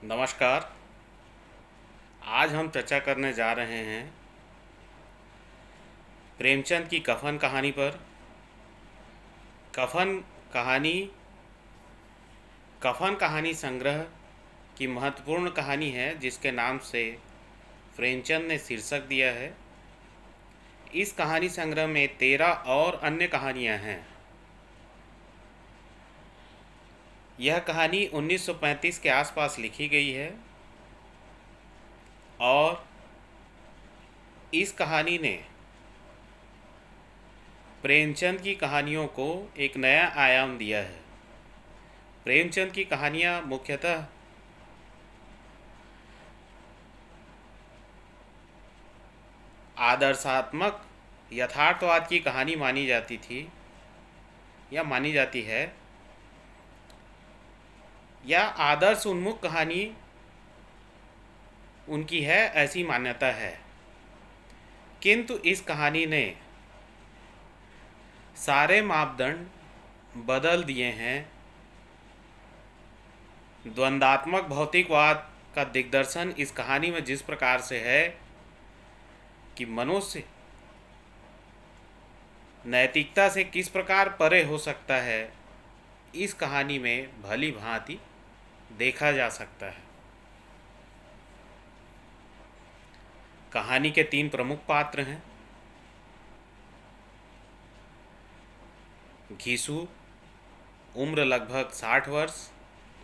नमस्कार। आज हम चर्चा करने जा रहे हैं प्रेमचंद की कफन कहानी पर। कफन कहानी कफन कहानी संग्रह की महत्वपूर्ण कहानी है जिसके नाम से प्रेमचंद ने शीर्षक दिया है। इस कहानी संग्रह में 13 और अन्य कहानियां हैं। यह कहानी 1935 के आसपास लिखी गई है और इस कहानी ने प्रेमचंद की कहानियों को एक नया आयाम दिया है। प्रेमचंद की कहानियाँ मुख्यतः आदर्शात्मक यथार्थवाद की कहानी मानी जाती थी या मानी जाती है, या आदर्श उन्मुख कहानी उनकी है, ऐसी मान्यता है। किंतु इस कहानी ने सारे मापदंड बदल दिए हैं। द्वंद्वात्मक भौतिकवाद का दिग्दर्शन इस कहानी में जिस प्रकार से है कि मनुष्य नैतिकता से किस प्रकार परे हो सकता है, इस कहानी में भली भांति देखा जा सकता है। कहानी के 3 प्रमुख पात्र हैं। घीसू, उम्र लगभग 60 वर्ष,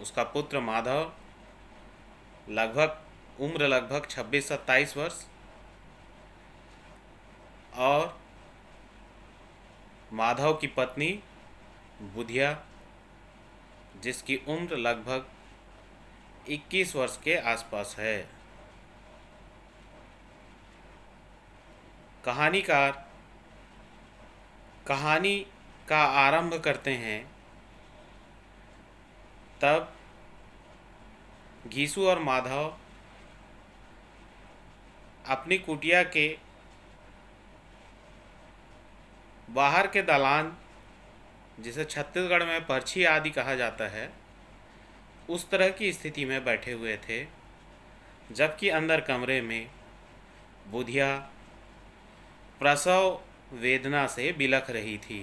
उसका पुत्र माधव उम्र लगभग 26-27 वर्ष, और माधव की पत्नी बुधिया जिसकी उम्र लगभग 21 वर्ष के आसपास है। कहानीकार कहानी का आरंभ करते हैं तब घीसू और माधव अपनी कुटिया के बाहर के दालान, जिसे छत्तीसगढ़ में परछी आदि कहा जाता है, उस तरह की स्थिति में बैठे हुए थे, जबकि अंदर कमरे में बुधिया प्रसव वेदना से बिलख रही थी।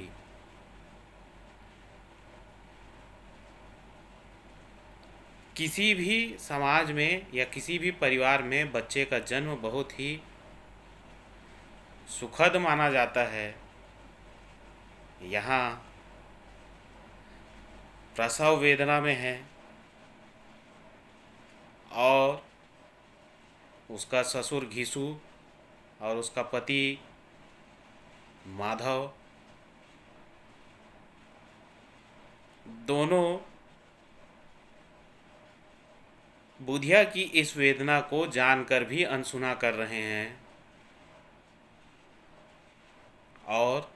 किसी भी समाज में या किसी भी परिवार में बच्चे का जन्म बहुत ही सुखद माना जाता है। यहाँ प्रसव वेदना में है और उसका ससुर घीसू और उसका पति माधव दोनों बुधिया की इस वेदना को जानकर भी अनसुना कर रहे हैं और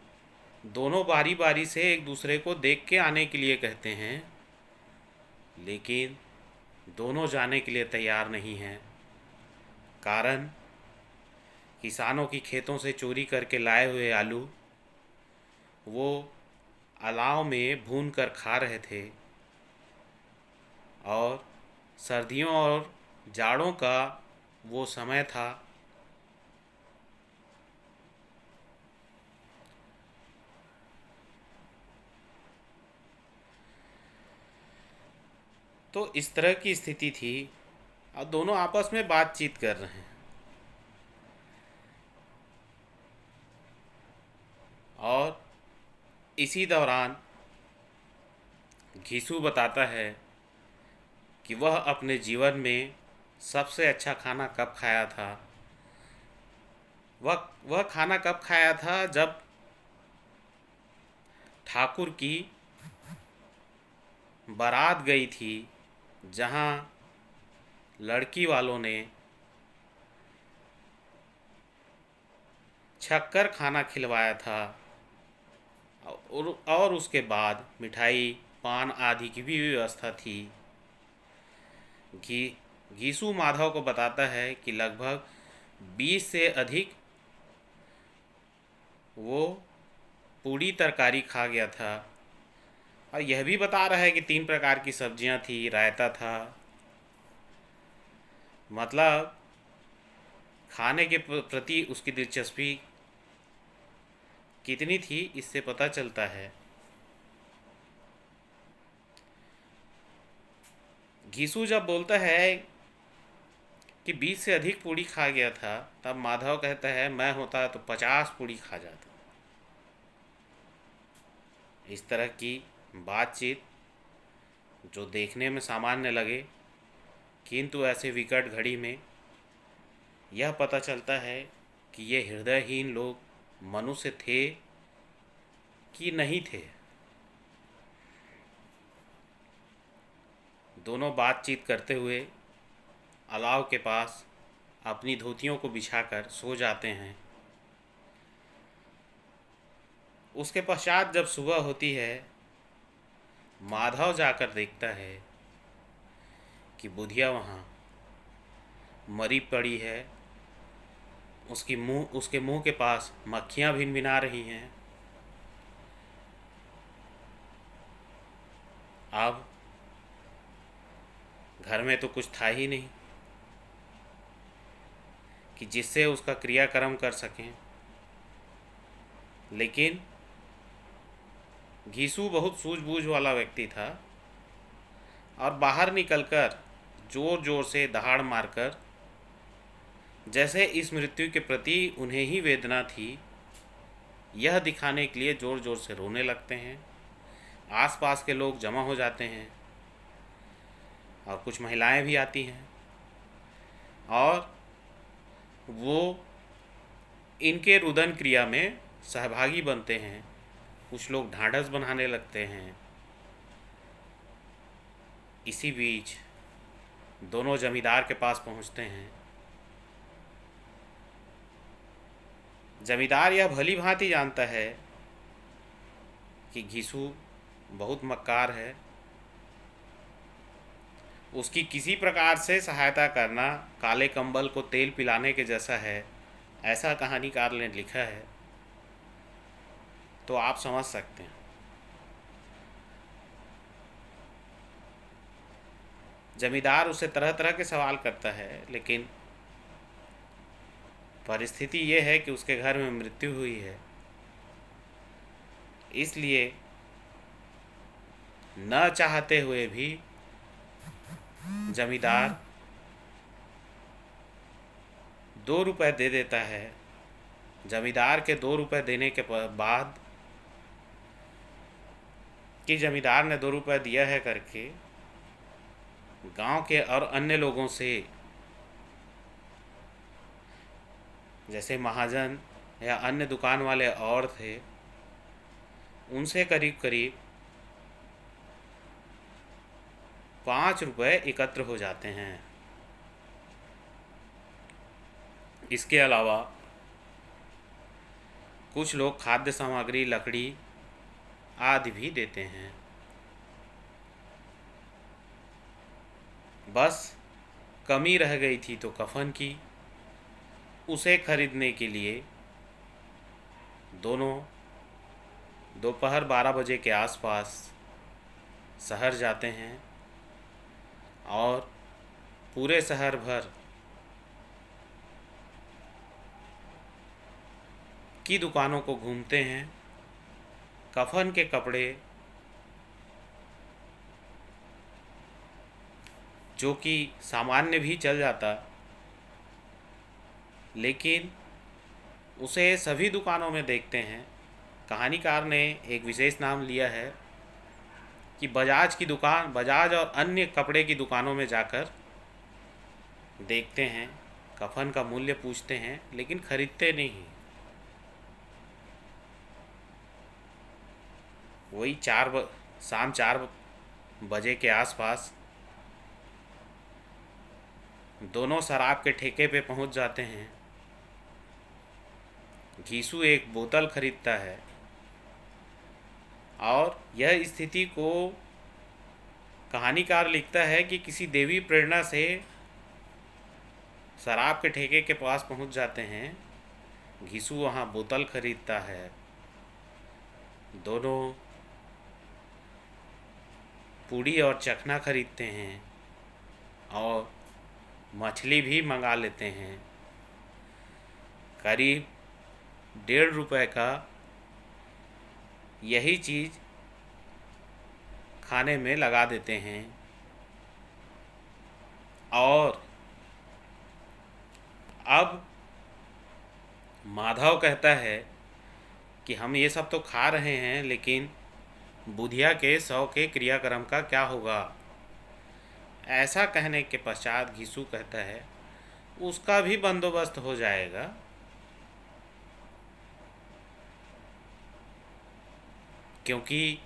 दोनों बारी बारी से एक दूसरे को देख के आने के लिए कहते हैं, लेकिन दोनों जाने के लिए तैयार नहीं हैं। कारण किसानों की खेतों से चोरी करके लाए हुए आलू वो अलाव में भून कर खा रहे थे और सर्दियों और जाड़ों का वो समय था। तो इस तरह की स्थिति थी और दोनों आपस में बातचीत कर रहे हैं और इसी दौरान घीसू बताता है कि वह अपने जीवन में सबसे अच्छा खाना कब खाया था। वह खाना कब खाया था जब ठाकुर की बारात गई थी, जहाँ लड़की वालों ने छक्कर खाना खिलवाया था और उसके बाद मिठाई पान आदि की भी व्यवस्था थी। घीसू माधव को बताता है कि लगभग 20 से अधिक वो पूड़ी तरकारी खा गया था और यह भी बता रहा है कि 3 प्रकार की सब्जियां थी, रायता था मतलब खाने के प्रति उसकी दिलचस्पी कितनी थी, इससे पता चलता है। घीसू जब बोलता है कि 20 से अधिक पूड़ी खा गया था, तब माधव कहता है मैं होता तो 50 पूड़ी खा जाता। इस तरह की बातचीत जो देखने में सामान्य लगे, किंतु ऐसे विकट घड़ी में यह पता चलता है कि ये हृदयहीन लोग मनुष्य थे कि नहीं थे। दोनों बातचीत करते हुए अलाव के पास अपनी धोतियों को बिछाकर सो जाते हैं। उसके पश्चात जब सुबह होती है, माधव जाकर देखता है कि बुधिया वहाँ मरी पड़ी है। उसके मुंह के पास मक्खियाँ भिनभिना रही हैं। अब घर में तो कुछ था ही नहीं कि जिससे उसका क्रियाक्रम कर सकें। लेकिन घीसू बहुत सूझबूझ वाला व्यक्ति था और बाहर निकलकर जोर जोर से दहाड़ मारकर, जैसे इस मृत्यु के प्रति उन्हें ही वेदना थी, यह दिखाने के लिए जोर जोर से रोने लगते हैं। आसपास के लोग जमा हो जाते हैं और कुछ महिलाएं भी आती हैं और वो इनके रुदन क्रिया में सहभागी बनते हैं। कुछ लोग ढाढ़स बनाने लगते हैं। इसी बीच दोनों जमींदार के पास पहुंचते हैं। जमींदार यह भली भांति जानता है कि घीसू बहुत मक्कार है। उसकी किसी प्रकार से सहायता करना काले कंबल को तेल पिलाने के जैसा है, ऐसा कहानीकार ने लिखा है। तो आप समझ सकते हैं। जमींदार उससे तरह तरह के सवाल करता है, लेकिन परिस्थिति ये है कि उसके घर में मृत्यु हुई है। इसलिए न चाहते हुए भी जमींदार 2 रुपए दे देता है। जमींदार के 2 रुपए देने के बाद कि जमींदार ने 2 रुपए दिया है करके गांव के और अन्य लोगों से, जैसे महाजन या अन्य दुकान वाले और थे, उनसे करीब करीब 5 रुपए एकत्र हो जाते हैं। इसके अलावा कुछ लोग खाद्य सामग्री, लकड़ी आदि भी देते हैं। बस कमी रह गई थी तो कफन की। उसे खरीदने के लिए दोनों दोपहर 12 बजे के आसपास शहर जाते हैं और पूरे शहर भर की दुकानों को घूमते हैं। कफन के कपड़े, जो कि सामान्य भी चल जाता, लेकिन उसे सभी दुकानों में देखते हैं। कहानीकार ने एक विशेष नाम लिया है कि बजाज की दुकान, बजाज और अन्य कपड़े की दुकानों में जाकर देखते हैं, कफन का मूल्य पूछते हैं, लेकिन खरीदते नहीं। वही शाम 4 बजे के आसपास दोनों शराब के ठेके पे पहुंच जाते हैं। घीसू एक बोतल खरीदता है और यह स्थिति को कहानीकार लिखता है कि किसी देवी प्रेरणा से शराब के ठेके के पास पहुंच जाते हैं। घीसू वहाँ बोतल खरीदता है। दोनों पूड़ी और चखना खरीदते हैं और मछली भी मंगा लेते हैं। करीब 1.5 रुपए का यही चीज़ खाने में लगा देते हैं। और अब माधव कहता है कि हम ये सब तो खा रहे हैं, लेकिन बुधिया के 100 के क्रियाक्रम का क्या होगा। ऐसा कहने के पश्चात घिसु कहता है उसका भी बंदोबस्त हो जाएगा। क्योंकि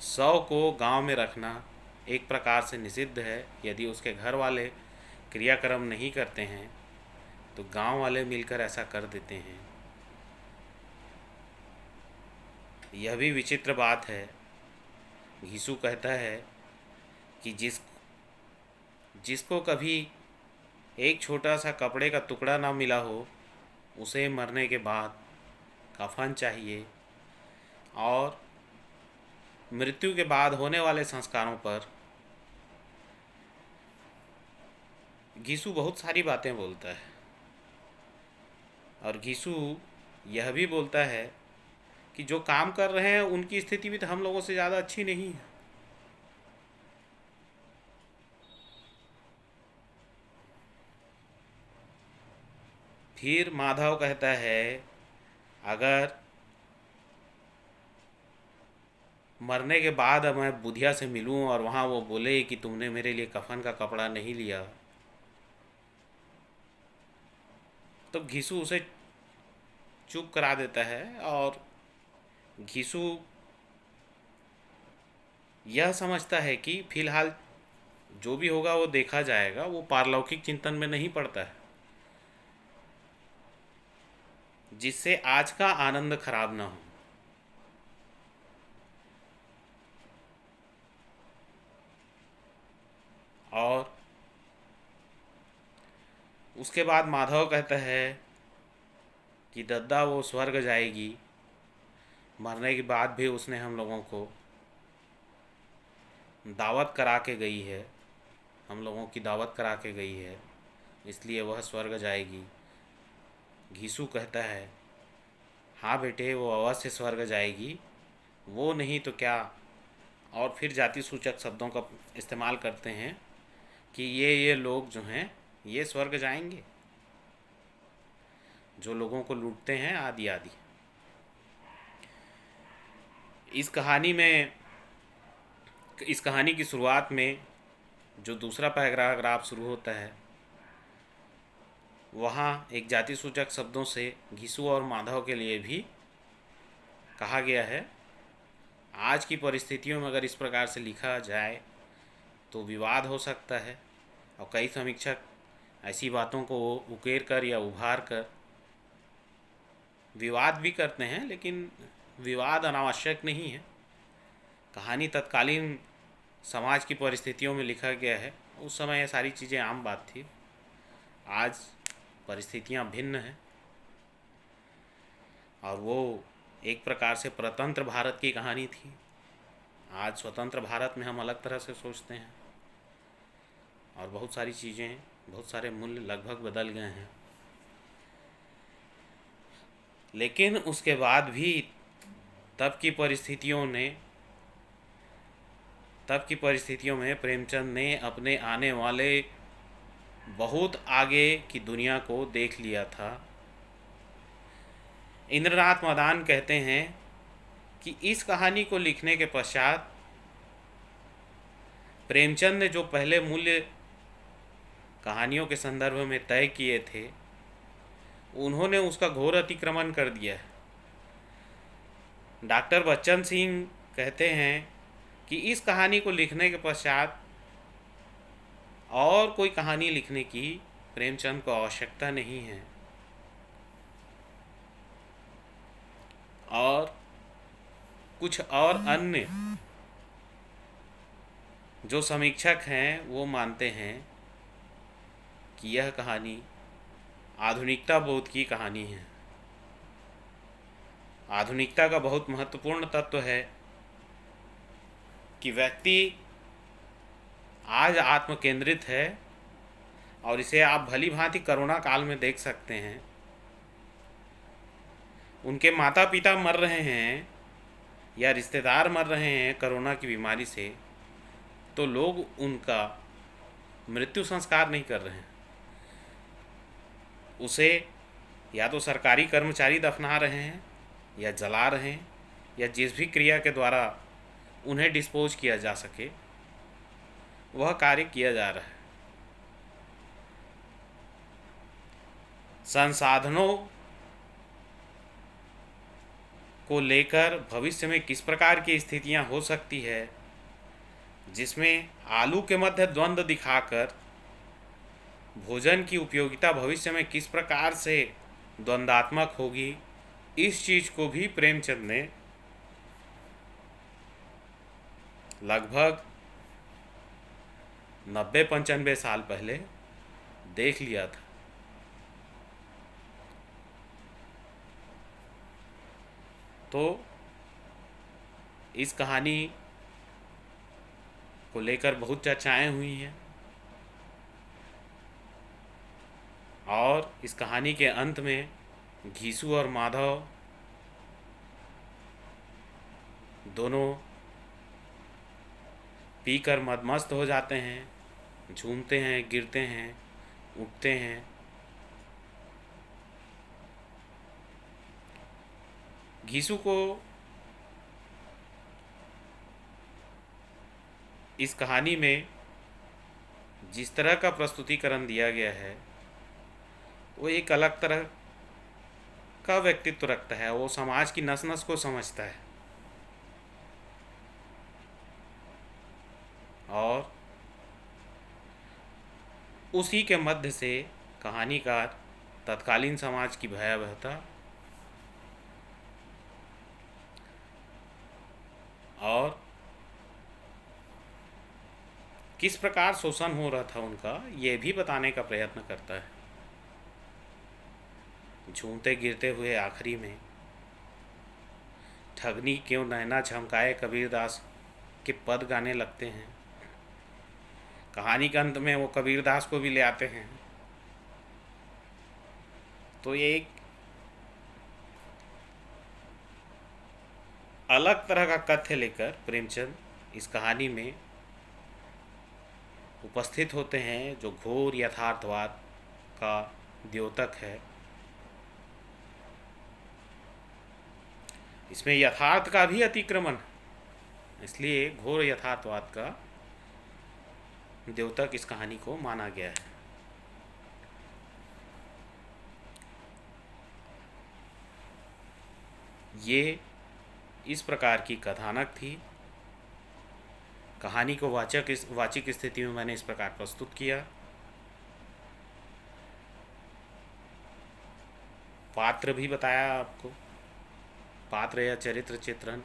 100 को गांव में रखना एक प्रकार से निषिद्ध है। यदि उसके घर वाले क्रियाक्रम नहीं करते हैं तो गांव वाले मिलकर ऐसा कर देते हैं। यह भी विचित्र बात है। घिसु कहता है कि जिसको कभी एक छोटा सा कपड़े का टुकड़ा ना मिला हो, उसे मरने के बाद कफन चाहिए। और मृत्यु के बाद होने वाले संस्कारों पर घिसु बहुत सारी बातें बोलता है। और घिसु यह भी बोलता है कि जो काम कर रहे हैं उनकी स्थिति भी तो हम लोगों से ज़्यादा अच्छी नहीं है। फिर माधव कहता है अगर मरने के बाद मैं बुधिया से मिलूं और वहाँ वो बोले कि तुमने मेरे लिए कफन का कपड़ा नहीं लिया, तो घिसु उसे चुप करा देता है। और घिसु यह समझता है कि फिलहाल जो भी होगा वो देखा जाएगा। वो पारलौकिक चिंतन में नहीं पड़ता है, जिससे आज का आनंद खराब ना हो। और उसके बाद माधव कहता है कि दद्दा वो स्वर्ग जाएगी। मरने के बाद भी उसने हम लोगों को दावत करा के गई है, हम लोगों की दावत करा के गई है, इसलिए वह स्वर्ग जाएगी। घिसु कहता है हाँ बेटे, वो अवश्य स्वर्ग जाएगी, वो नहीं तो क्या। और फिर जाति सूचक शब्दों का इस्तेमाल करते हैं कि ये लोग जो हैं ये स्वर्ग जाएंगे, जो लोगों को लूटते हैं आदि आदि। इस कहानी की शुरुआत में जो दूसरा पैराग्राफ शुरू होता है, वहाँ एक जाति सूचक शब्दों से घिसु और माधव के लिए भी कहा गया है। आज की परिस्थितियों में अगर इस प्रकार से लिखा जाए तो विवाद हो सकता है। और कई समीक्षक ऐसी बातों को उकेर कर या उभार कर विवाद भी करते हैं, लेकिन विवाद अनावश्यक नहीं है। कहानी तत्कालीन समाज की परिस्थितियों में लिखा गया है। उस समय ये सारी चीज़ें आम बात थी। आज परिस्थितियां भिन्न हैं और वो एक प्रकार से प्रतंत्र भारत की कहानी थी। आज स्वतंत्र भारत में हम अलग तरह से सोचते हैं और बहुत सारी चीज़ें, बहुत सारे मूल्य लगभग बदल गए हैं। लेकिन उसके बाद भी तब की परिस्थितियों में प्रेमचंद ने अपने आने वाले बहुत आगे की दुनिया को देख लिया था। इंद्रनाथ मदान कहते हैं कि इस कहानी को लिखने के पश्चात प्रेमचंद ने जो पहले मूल्य कहानियों के संदर्भ में तय किए थे, उन्होंने उसका घोर अतिक्रमण कर दिया है। डॉक्टर बच्चन सिंह कहते हैं कि इस कहानी को लिखने के पश्चात और कोई कहानी लिखने की प्रेमचंद को आवश्यकता नहीं है। और कुछ और अन्य जो समीक्षक हैं वो मानते हैं कि यह कहानी आधुनिकता बोध की कहानी है। आधुनिकता का बहुत महत्वपूर्ण तत्व है कि व्यक्ति आज आत्म केंद्रित है, और इसे आप भली भांति कोरोना काल में देख सकते हैं। उनके माता पिता मर रहे हैं या रिश्तेदार मर रहे हैं कोरोना की बीमारी से, तो लोग उनका मृत्यु संस्कार नहीं कर रहे हैं। उसे या तो सरकारी कर्मचारी दफना रहे हैं, या जला रहे हैं, या जिस भी क्रिया के द्वारा उन्हें डिस्पोज किया जा सके वह कार्य किया जा रहा है। संसाधनों को लेकर भविष्य में किस प्रकार की स्थितियां हो सकती है, जिसमें आलू के मध्य द्वंद्व दिखाकर भोजन की उपयोगिता भविष्य में किस प्रकार से द्वंद्वात्मक होगी, इस चीज को भी प्रेमचंद ने लगभग 90-95 साल पहले देख लिया था। तो इस कहानी को लेकर बहुत चर्चाएं हुई हैं, और इस कहानी के अंत में घीसू और माधव दोनों पीकर मदमस्त हो जाते हैं, झूमते हैं, गिरते हैं, उठते हैं। घीसू को इस कहानी में जिस तरह का प्रस्तुतिकरण दिया गया है वो एक अलग तरह का व्यक्तित्व रखता है। वो समाज की नस नस को समझता है, और उसी के मध्य से कहानीकार तत्कालीन समाज की भयावहता और किस प्रकार शोषण हो रहा था उनका, ये भी बताने का प्रयत्न करता है। झूमते गिरते हुए आखिरी में ठगनी क्यों नैना झमकाए कबीरदास के पद गाने लगते हैं। कहानी के अंत में वो कबीरदास को भी ले आते हैं। तो ये एक अलग तरह का कथ्य लेकर प्रेमचंद इस कहानी में उपस्थित होते हैं, जो घोर यथार्थवाद का द्योतक है। इसमें यथार्थ का भी अतिक्रमण, इसलिए घोर यथार्थवाद का द्योतक इस कहानी को माना गया है। ये इस प्रकार की कथानक थी। कहानी को वाचिक स्थिति में मैंने इस प्रकार प्रस्तुत किया। पात्र भी बताया आपको, पात्र या चरित्र चित्रण।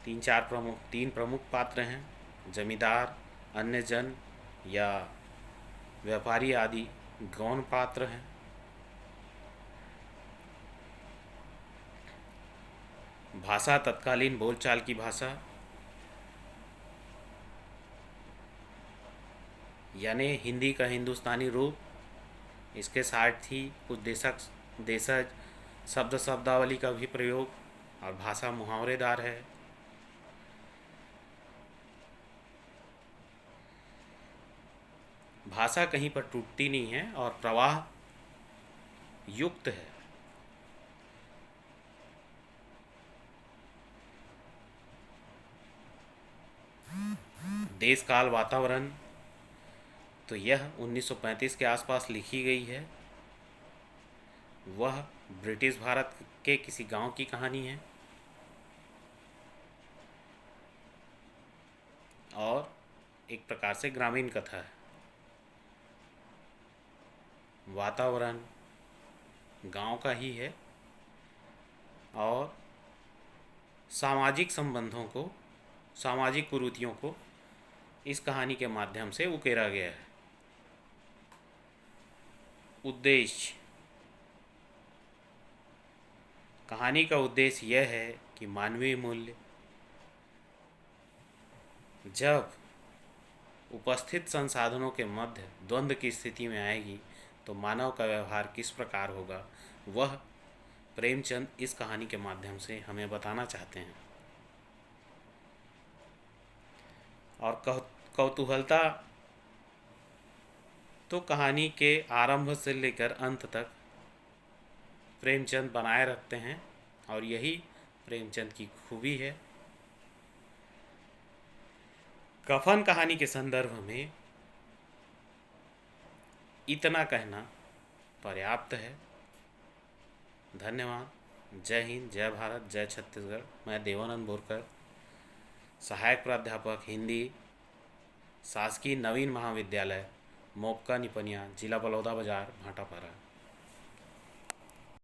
तीन प्रमुख पात्र हैं, जमींदार, अन्य जन या व्यापारी आदि गौण पात्र हैं। भाषा तत्कालीन बोलचाल की भाषा, यानी हिंदी का हिंदुस्तानी रूप। इसके साथ ही कुछ देशज शब्दावली का भी प्रयोग, और भाषा मुहावरेदार है। भाषा कहीं पर टूटती नहीं है और प्रवाह युक्त है। देश काल वातावरण, तो यह 1935 के आसपास लिखी गई है। वह ब्रिटिश भारत के किसी गांव की कहानी है, और एक प्रकार से ग्रामीण कथा है। वातावरण गांव का ही है, और सामाजिक संबंधों को, सामाजिक कुरीतियों को इस कहानी के माध्यम से उकेरा गया है। उद्देश्य, कहानी का उद्देश्य यह है कि मानवीय मूल्य जब उपस्थित संसाधनों के मध्य द्वंद्व की स्थिति में आएगी तो मानव का व्यवहार किस प्रकार होगा, वह प्रेमचंद इस कहानी के माध्यम से हमें बताना चाहते हैं। और कौतूहलता तो कहानी के आरंभ से लेकर अंत तक प्रेमचंद बनाए रखते हैं और यही प्रेमचंद की खूबी है। कफन कहानी के संदर्भ में इतना कहना पर्याप्त है। धन्यवाद। जय हिंद, जय भारत, जय छत्तीसगढ़। मैं देवानंद बोरकर, सहायक प्राध्यापक हिंदी, शासकीय नवीन महाविद्यालय, मोपका निपनिया, जिला बलौदाबाजार, भाटापारा।